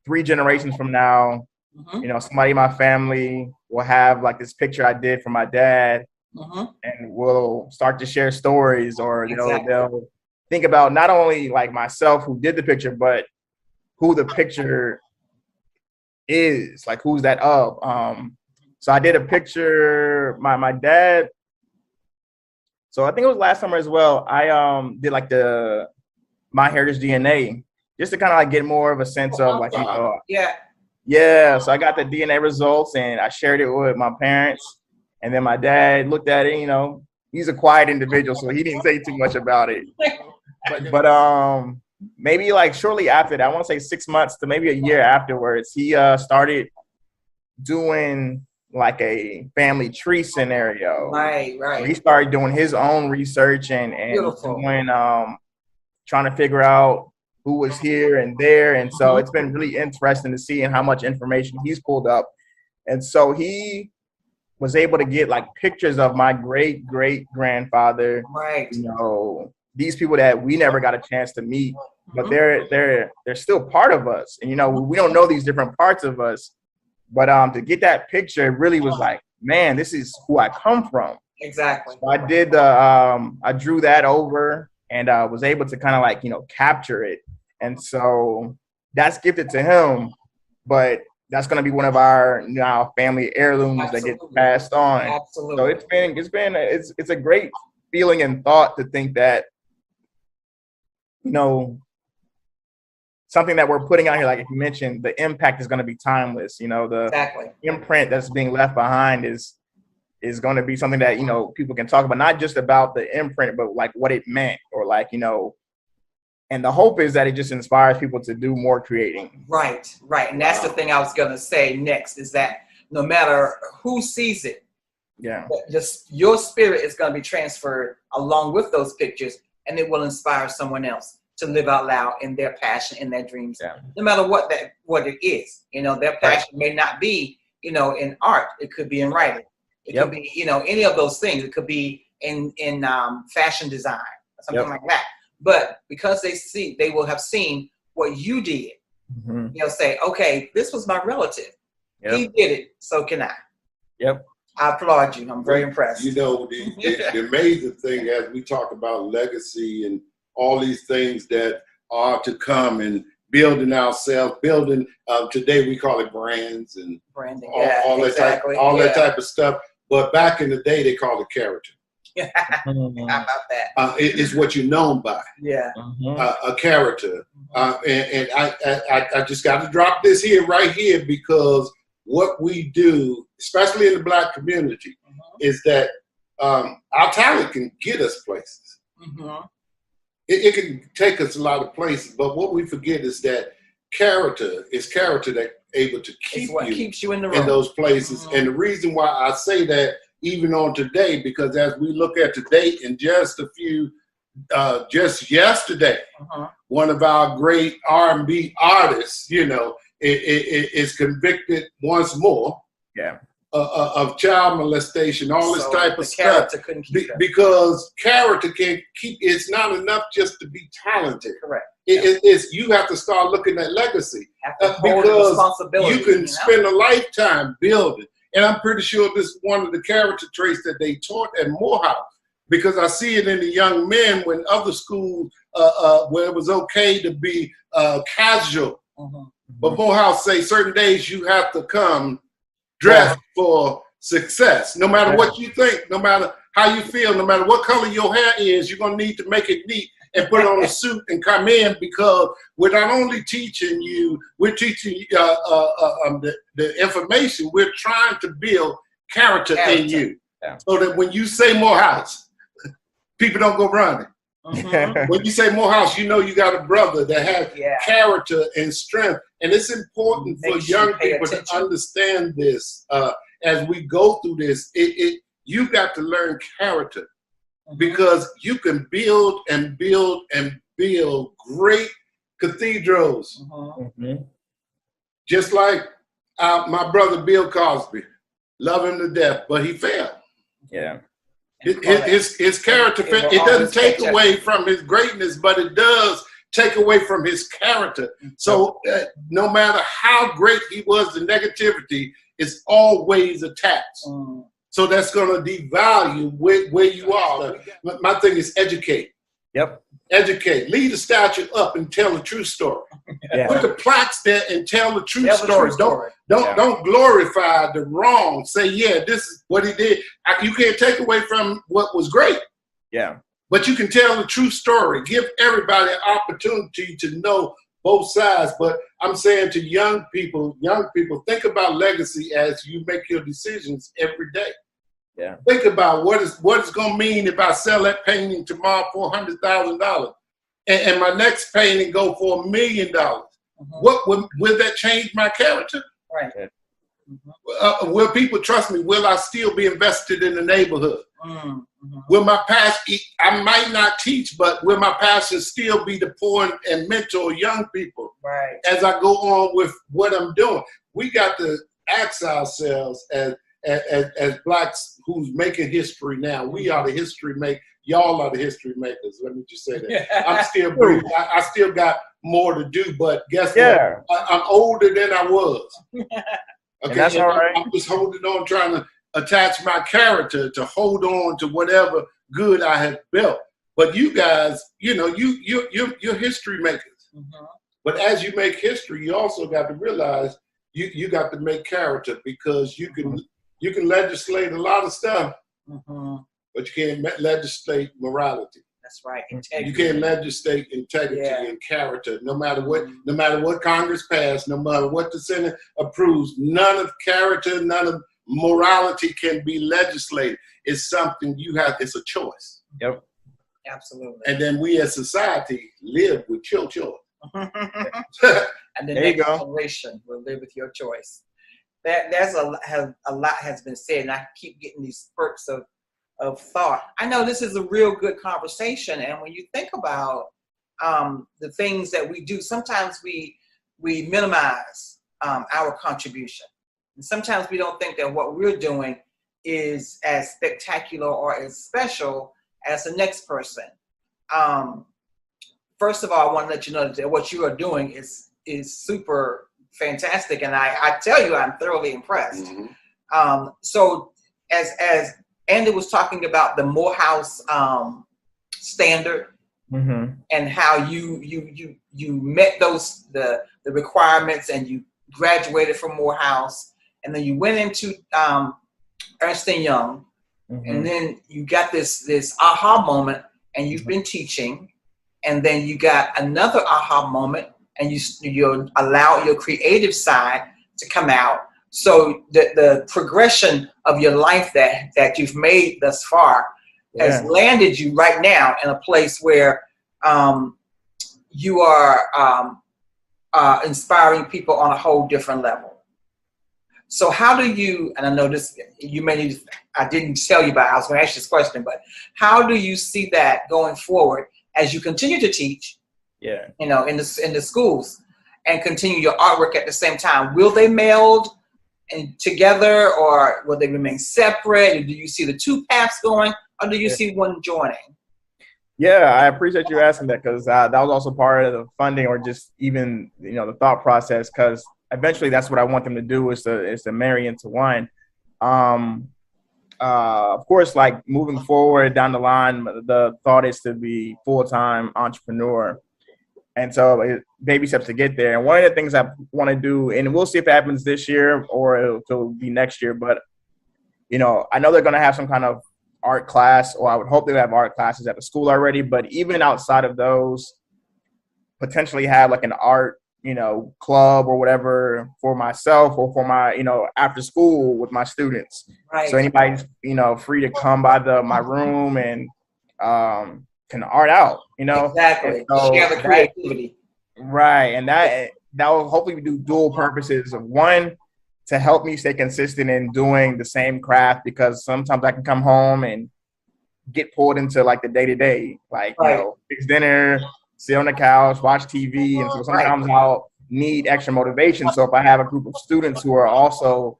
3 generations from now, you know, somebody in my family will have like this picture I did for my dad, and we'll start to share stories, or they'll think about not only like myself who did the picture, but who the picture is, like who's that of. So I did a picture, my dad. So I think it was last summer as well. I did like the My Heritage DNA, just to kind of like get more of a sense of like, you know, yeah. So I got the DNA results and I shared it with my parents, and then my dad looked at it. You know, he's a quiet individual, so he didn't say too much about it. But maybe like shortly after that, I want to say 6 months to maybe a year afterwards, he started doing like a family tree scenario. Right. He started doing his own research and doing, trying to figure out who was here and there. And so it's been really interesting to see how much information he's pulled up. And so he was able to get like pictures of my great grandfather. Right. You know, these people that we never got a chance to meet, but they're still part of us. And you know, we don't know these different parts of us, but to get that picture, it really was like, man, this is who I come from. Exactly. So I did I drew that over and was able to kind of like, you know, capture it. And so that's gifted to him, but that's going to be one of our now family heirlooms that gets passed on. Absolutely. So it's a great feeling and thought to think that, you know, something that we're putting out here, like you mentioned, the impact is going to be timeless. You know, the imprint that's being left behind is going to be something that, you know, people can talk about, not just about the imprint, but like what it meant, or like, you know, and the hope is that it just inspires people to do more creating. Right. And that's the thing I was going to say next, is that no matter who sees it, just your spirit is going to be transferred along with those pictures, and it will inspire someone else to live out loud in their passion, in their dreams, no matter what it is. You know, their passion may not be, you know, in art. It could be in writing. It could be, you know, any of those things. It could be in fashion design, or something like that. But because they will have seen what you did, they'll say, okay, this was my relative. He did it, so can I. I applaud you. I'm very impressed. You know, the amazing thing, as we talk about legacy and all these things that are to come, and building ourselves, today we call it brands and branding, all that type of stuff. But back in the day, they called it character. How about that? It's what you're known by. A character. And I just got to drop this right here, because what we do, especially in the Black community, is that our talent can get us places. It can take us a lot of places, but what we forget is that character that able to keep keeps you in the room, in those places. And the reason why I say that, even on today, because as we look at today, in just a few, just yesterday, one of our great R&B artists, you know, is convicted once more of child molestation, all this type of stuff. Because character can't keep, it's not enough just to be talented. Correct. It's you have to start looking at legacy, because you can spend a lifetime building. And I'm pretty sure this is one of the character traits that they taught at Morehouse, because I see it in the young men when other schools, where it was okay to be casual. But Morehouse say certain days you have to come dressed for success. No matter what you think, no matter how you feel, no matter what color your hair is, you're going to need to make it neat and put on a suit and come in, because we're not only teaching you, we're teaching the information. We're trying to build character in you, so that when you say Morehouse, people don't go running. When you say Morehouse, you know you got a brother that has character and strength. And it's important for young people to understand this as we go through this. you got to learn character, because you can build and build and build great cathedrals. Just like my brother Bill Cosby, love him to death, but he failed. Yeah. His character, it doesn't take away from his greatness, but it does take away from his character. So no matter how great he was, the negativity is always attached. So that's going to devalue where you are. My thing is educate. Yep. Educate. Lead the statue up and tell the true story. Yeah. Put the plaques there and tell the true story. Don't glorify the wrong. Say, yeah, this is what he did. You can't take away from what was great. Yeah. But you can tell the true story. Give everybody an opportunity to know both sides. But I'm saying to young people, think about legacy as you make your decisions every day. Yeah. Think about what it's going to mean if I sell that painting tomorrow for $100,000, and my next painting go for $1 million. What will that change my character? Right. Will people trust me? Will I still be invested in the neighborhood? Will my passion? I might not teach, but will my passion still be to pour and mentor young people? Right. As I go on with what I'm doing, we got to ask ourselves as Blacks who's making history now. We are the history makers. Y'all are the history makers. Let me just say that. I'm still breathing. I still got more to do, but guess what? I'm older than I was. Okay, and that's all right. I'm just holding on, trying to attach my character to hold on to whatever good I have built. But you guys, you're history makers. But as you make history, you also got to realize you got to make character, because you can legislate a lot of stuff, but you can't legislate morality. That's right. You can't legislate integrity and character. No matter what Congress passed, no matter what the Senate approves, none of character, none of morality can be legislated. It's something it's a choice. Yep. Absolutely. And then we as society live with your choice. And the next generation will live with your choice. There's a lot has been said, and I keep getting these spurts of thought. I know this is a real good conversation, and when you think about the things that we do, sometimes we minimize our contribution, and sometimes we don't think that what we're doing is as spectacular or as special as the next person. First of all, I want to let you know that what you are doing is super fantastic, and I tell you, I'm thoroughly impressed. So as Andy was talking about the Morehouse standard, and how you met the requirements, and you graduated from Morehouse, and then you went into Ernst & Young, and then you got this aha moment, and you've been teaching, and then you got another aha moment, and you allow your creative side to come out. So the progression of your life that you've made thus far has landed you right now in a place where you are inspiring people on a whole different level. So how do you, and I know this, you may need, I didn't tell you about, I was going to ask you this question, but how do you see that going forward as you continue to teach, in the schools, and continue your artwork at the same time? Will they meld together, or will they remain separate? Or do you see the two paths going, or do you see one joining? Yeah, I appreciate you asking that, because that was also part of the funding, or just even the thought process, because eventually that's what I want them to do, is to marry into one. Of course, like moving forward down the line, the thought is to be full-time entrepreneur. And so baby steps to get there. And one of the things I want to do, and we'll see if it happens this year or it'll be next year, but, I know they're going to have some kind of art class, or I would hope they have art classes at the school already. But even outside of those, potentially have like an art, club or whatever for myself, or for my, after school with my students. Right. So anybody's, free to come by my room and can art out, Exactly. So share the creativity. Right. And that will hopefully do dual purposes of, one, to help me stay consistent in doing the same craft, because sometimes I can come home and get pulled into like the day-to-day, like, you know, fix dinner, sit on the couch, watch TV. And so sometimes I'll need extra motivation. So if I have a group of students who are also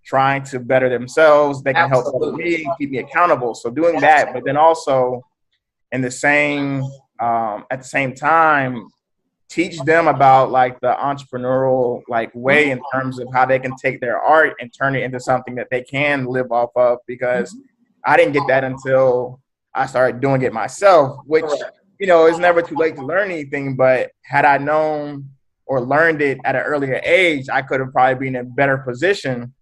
trying to better themselves, they can help better me, keep me accountable. So doing that, but then also in the same, at the same time, teach them about like the entrepreneurial like way in terms of how they can take their art and turn it into something that they can live off of, because I didn't get that until I started doing it myself, which, you know, it's never too late to learn anything. But had I known or learned it at an earlier age, I could have probably been in a better position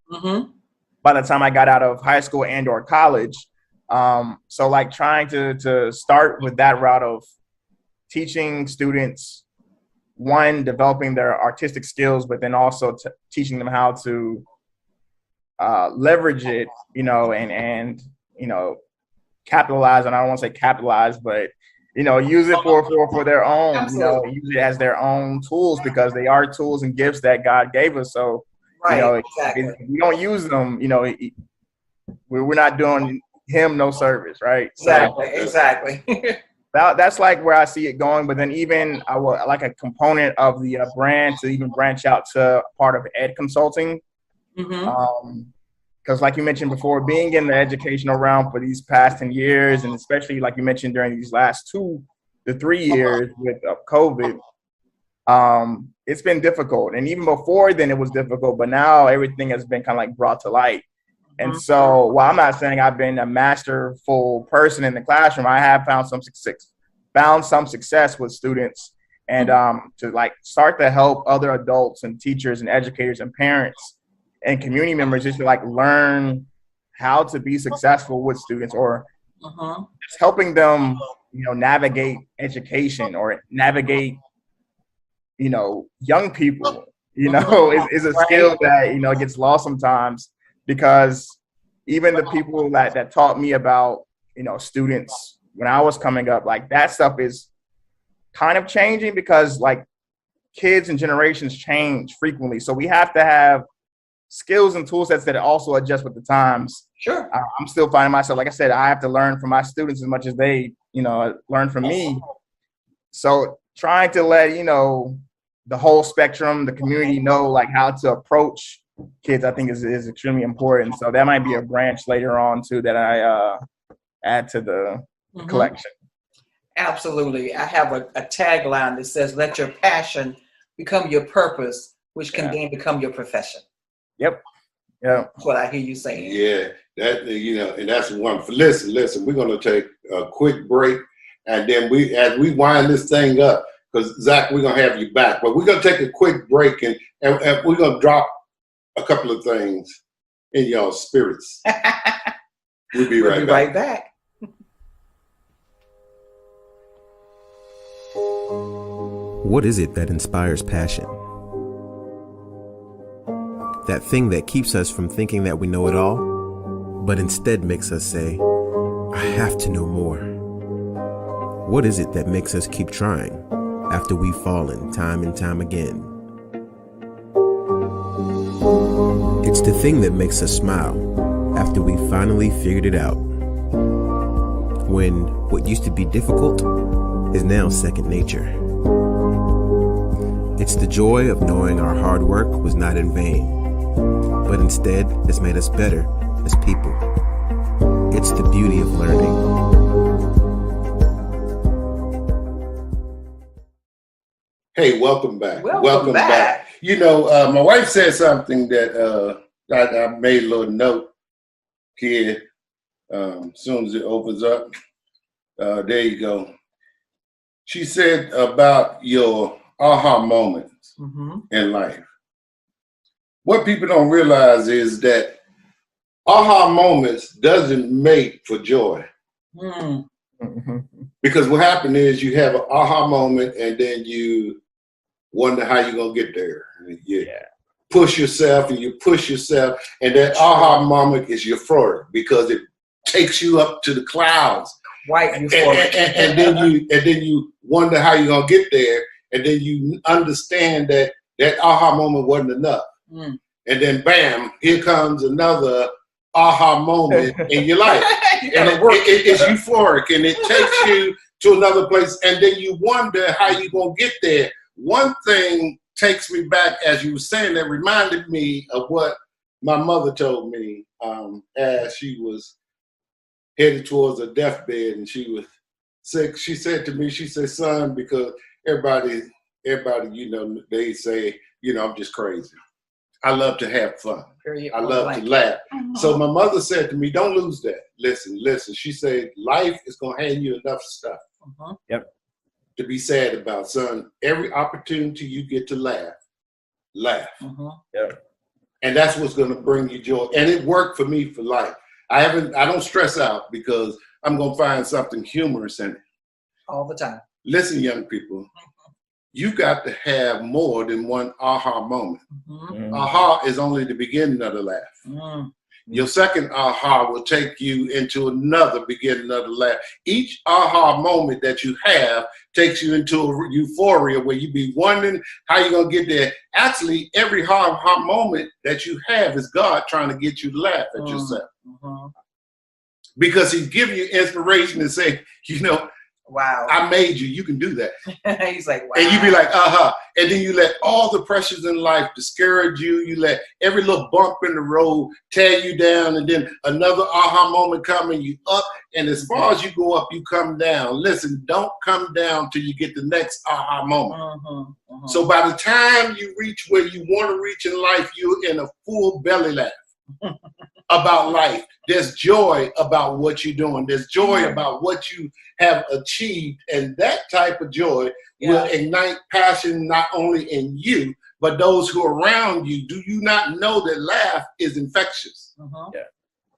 by the time I got out of high school and or college. So like trying to start with that route of teaching students, one, developing their artistic skills, but then also teaching them how to leverage it, you know, and you know, capitalize. And I don't want to say capitalize, but you know, use it for their own, you know, use it as their own tools, because they are tools and gifts that God gave us. So, you know, if we don't use them, you know, we're not doing him no service, right? Exactly. That's like where I see it going. But then even I will like a component of the brand to even branch out to part of ed consulting. Because like you mentioned before, being in the educational realm for these past 10 years, and especially like you mentioned during these last 2 to 3 years with COVID, it's been difficult. And even before then it was difficult, but now everything has been kind of like brought to light. And so while I'm not saying I've been a masterful person in the classroom, I have found some success with students, and to like start to help other adults and teachers and educators and parents and community members just to like learn how to be successful with students, or just helping them, you know, navigate education or navigate, you know, young people, you know, is a skill that, you know, gets lost sometimes, because even the people that taught me about, you know, students when I was coming up, like that stuff is kind of changing, because like kids and generations change frequently. So we have to have skills and tool sets that also adjust with the times. Sure. I'm still finding myself, like I said, I have to learn from my students as much as they, you know, learn from me. So trying to let, you know, the whole spectrum, the community know like how to approach kids, I think is extremely important. So that might be a branch later on too that I add to the collection. Absolutely. I have a tagline that says, let your passion become your purpose, which can then become your profession. Yep. Yeah. That's what I hear you saying. Yeah, that, you know, and that's one for listen, we're going to take a quick break, and then as we wind this thing up, because Zach, we're going to have you back, but we're going to take a quick break, and we're going to drop a couple of things in your spirits. We'll be right back. What is it that inspires passion? That thing that keeps us from thinking that we know it all, but instead makes us say, I have to know more. What is it that makes us keep trying after we've fallen time and time again? It's the thing that makes us smile after we finally figured it out. When what used to be difficult is now second nature. It's the joy of knowing our hard work was not in vain, but instead has made us better as people. It's the beauty of learning. Hey, welcome back. Welcome back. You know, my wife said something that I made a little note, kid. As soon as it opens up, there you go. She said about your aha moments in life. What people don't realize is that aha moments doesn't make for joy. Because what happened is you have an aha moment and then you wonder how you're going to get there. You push yourself and you push yourself, and that aha moment is euphoric because it takes you up to the clouds. Right. And then you wonder how you're going to get there, and then you understand that aha moment wasn't enough. and then bam, here comes another aha moment in your life. And it's euphoric, and it takes you to another place, and then you wonder how you're going to get there. One thing takes me back, as you were saying, that reminded me of what my mother told me as she was headed towards a deathbed and she was sick. She said to me, she said, son, because everybody, they say, I'm just crazy. I love to have fun. I love to laugh. So my mother said to me, don't lose that. Listen. She said, life is going to hand you enough stuff to be sad about, son. Every opportunity you get to laugh. And that's what's going to bring you joy. And it worked for me for life. I don't stress out because I'm going to find something humorous in it. All the time. Listen, young people, you got to have more than one aha moment. Aha is only the beginning of the laugh. Your second aha will take you into another beginning of the laugh. Each aha moment that you have takes you into a euphoria where you be wondering how you're going to get there. Actually, every aha moment that you have is God trying to get you to laugh at yourself. Because he's giving you inspiration and say, wow, I made you. You can do that. He's like, wow. And you be like, And then you let all the pressures in life discourage you. You let every little bump in the road tear you down. And then another aha moment come and you up. And as far as you go up, you come down. Listen, don't come down till you get the next aha moment. So by the time you reach where you want to reach in life, you're in a full belly laugh about life. There's joy about what you're doing. There's joy about what you have achieved. And that type of joy will ignite passion not only in you, but those who are around you. Do you not know that laugh is infectious? My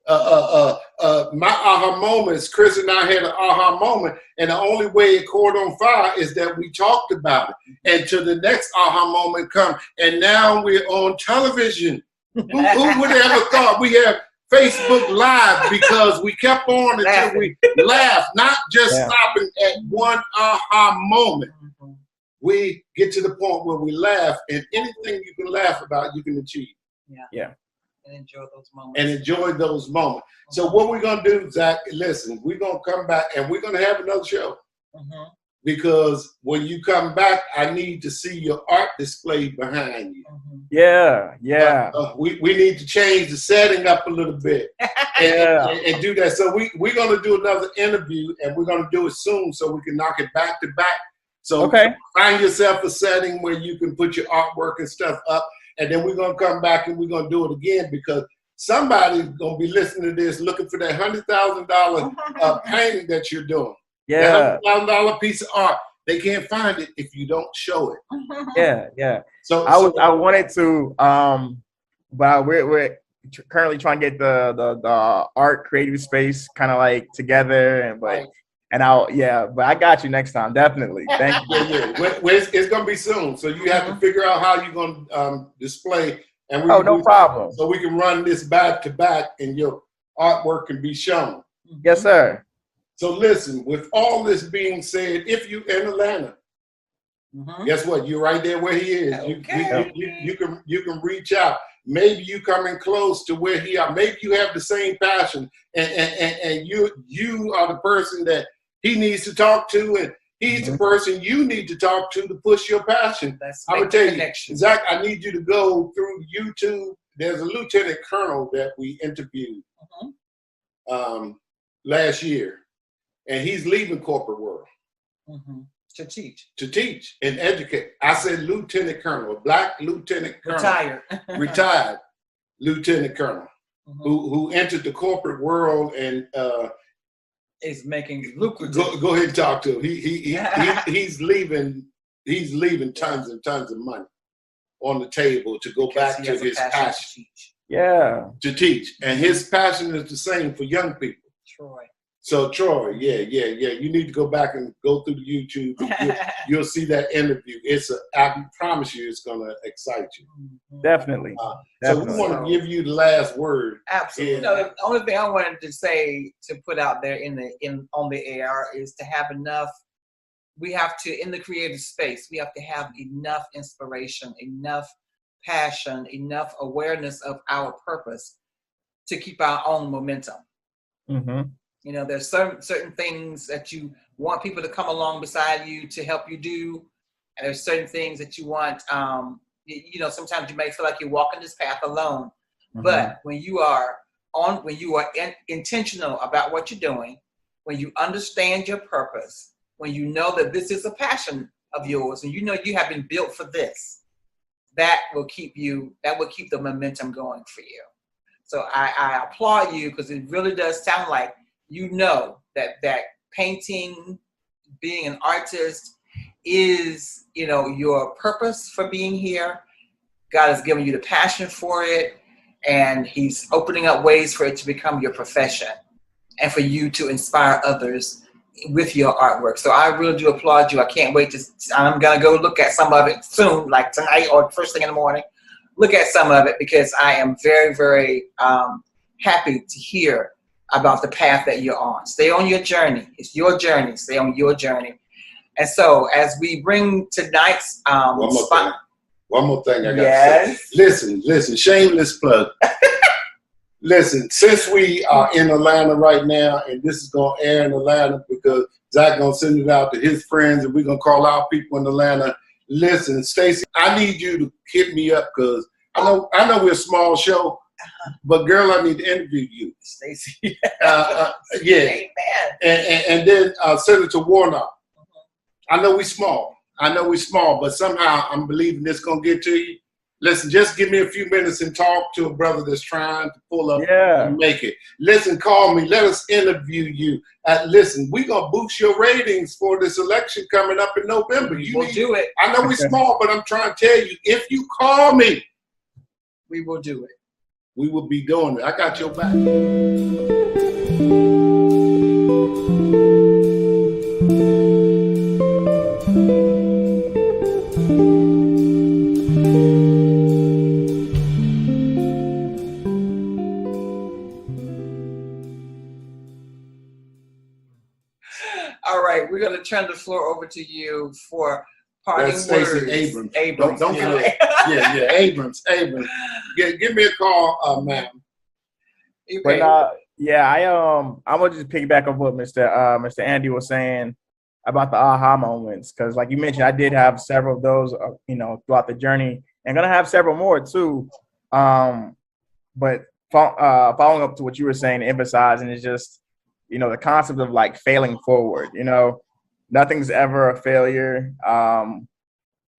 aha moments, Chris and I had an aha moment, and the only way it caught on fire is that we talked about it. And till the next aha moment come, and now we're on television. Who would have ever thought we have Facebook Live because we kept on until we laughed, not just stopping at one aha moment. We get to the point where we laugh, and anything you can laugh about, you can achieve. And enjoy those moments. So what we're going to do, Zach, listen, we're going to come back, and we're going to have another show. Because when you come back, I need to see your art display behind you. We need to change the setting up a little bit and do that. So we're going to do another interview, and we're going to do it soon so we can knock it back to back. So find yourself a setting where you can put your artwork and stuff up, and then we're going to come back and we're going to do it again because somebody's going to be listening to this looking for that $100,000 painting that you're doing. That $100,000 piece of art. They can't find it if you don't show it. So I wanted to, but we're currently trying to get the art creative space kind of like together, but I got you next time, definitely. Thank you. It's gonna be soon, so you have to figure out how you're gonna display. And no problem. So we can run this back to back, and your artwork can be shown. Yes, sir. So listen, with all this being said, if you're in Atlanta, guess what? You're right there where he is. You can reach out. Maybe you coming close to where he are. Maybe you have the same passion, and you are the person that he needs to talk to, and he's the person you need to talk to push your passion. I'm gonna tell you, Zach, I need you to go through YouTube. There's a lieutenant colonel that we interviewed last year. And he's leaving corporate world to teach and educate. I said lieutenant colonel, a black lieutenant colonel, retired lieutenant colonel, who entered the corporate world and is making lucrative. Go ahead and talk to him. He's leaving tons and tons of money on the table to go back to his passion. To teach, and his passion is the same for young people. So Troy, you need to go back and go through the YouTube. You'll see that interview. I promise you, it's gonna excite you. Definitely. So we want to give you the last word. Absolutely. The only thing I wanted to say to put out there on the air is to have enough. We have to, in the creative space, we have to have enough inspiration, enough passion, enough awareness of our purpose to keep our own momentum. Mm-hmm. You know, there's certain things that you want people to come along beside you to help you do. And there's certain things that you want, you know, sometimes you may feel like you're walking this path alone. Mm-hmm. But when you are intentional about what you're doing, when you understand your purpose, when you know that this is a passion of yours, and you know you have been built for this, that will keep the momentum going for you. So I applaud you, because it really does sound like you know that painting, being an artist is, you know, your purpose for being here. God has given you the passion for it, and he's opening up ways for it to become your profession and for you to inspire others with your artwork. So I really do applaud you. I can't wait I'm going to go look at some of it soon, like tonight or first thing in the morning. Look at some of it, because I am very, very happy to hear about the path that you're on. Stay on your journey. It's your journey. Stay on your journey. And so as we bring tonight's One more thing I got Yes. to say. Listen, shameless plug. Listen, since we are in Atlanta right now, and this is going to air in Atlanta because Zach going to send it out to his friends, and we're going to call our people in Atlanta. Listen, Stacey, I need you to hit me up, because I know we're a small show, but girl, I need to interview you. Stacey. Yeah. Amen. And then Senator Warnock. I know we're small, but somehow I'm believing this going to get to you. Listen, just give me a few minutes and talk to a brother that's trying to pull up and make it. Listen, call me. Let us interview you. Listen, we're going to boost your ratings for this election coming up in November. We'll do it. I know we're small, but I'm trying to tell you, if you call me, we will do it. We will be doing it. I got your back. All right, we're going to turn the floor over to you for parting words. Abrams. Abrams. Don't forget. Yeah, Abrams. Give me a call, ma'am. Okay. But I'm gonna just piggyback on what Mr. Andy was saying about the aha moments, because like you mentioned, I did have several of those, throughout the journey, and gonna have several more too. But following up to what you were saying, emphasizing is just, the concept of like failing forward. Nothing's ever a failure.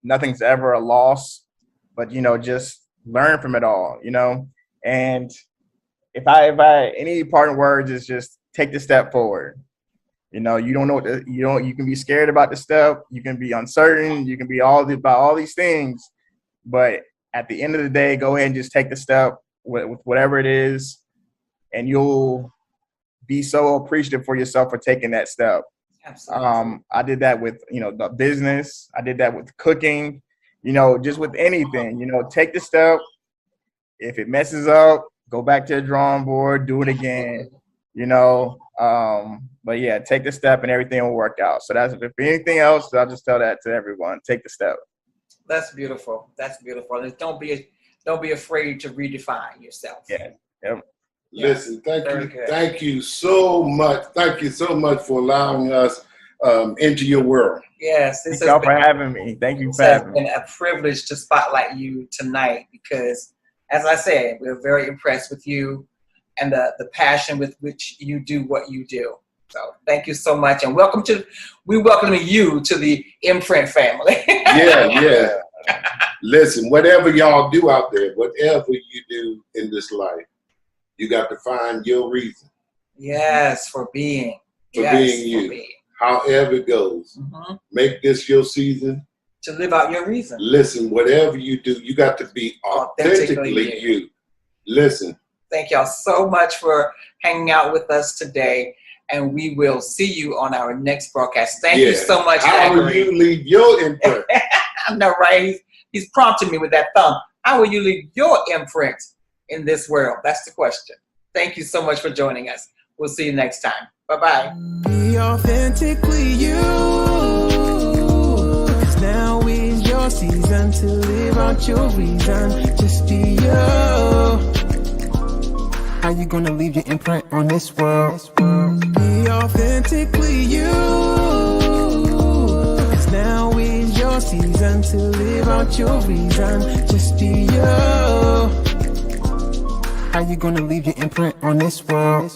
Nothing's ever a loss, but just learn from it all. And if I any parting words is just take the step forward. You don't know you can be scared about the step, you can be uncertain, you can be about all these things, but at the end of the day, go ahead and just take the step with whatever it is, and you'll be so appreciative for yourself for taking that step. Absolutely. I did that with the business. I did that with cooking. Just with anything. Take the step. If it messes up, go back to the drawing board, do it again. But yeah, take the step and everything will work out. So that's, if anything else, I'll just tell that to everyone. Take the step. That's beautiful. And don't be afraid to redefine yourself. Yeah. Yep. Listen, thank you so much. Thank you so much for allowing us into your world. Yes, Thank y'all for having me. Thank you for having me. It's been a privilege to spotlight you tonight, because, as I said, we're very impressed with you and the passion with which you do what you do. So thank you so much, and we welcome you to the Imprint family. Yeah. Listen, whatever y'all do out there, whatever you do in this life, you got to find your reason. Yes, for being. Being you. However it goes. Mm-hmm. Make this your season. To live out your reason. Listen, whatever you do, you got to be authentically you. Listen. Thank y'all so much for hanging out with us today, and we will see you on our next broadcast. Thank you so much. How will you leave your imprint? I know, right? He's prompting me with that thumb. How will you leave your imprint in this world? That's the question. Thank you so much for joining us. We'll see you next time. Bye-bye. Be authentically you, 'cause now is your your season to live out your reason. Just be you. How you gonna leave your imprint on this world? Be authentically you. 'Cause now is your season to live out your reason. Just be you. How you gonna leave your imprint on this world?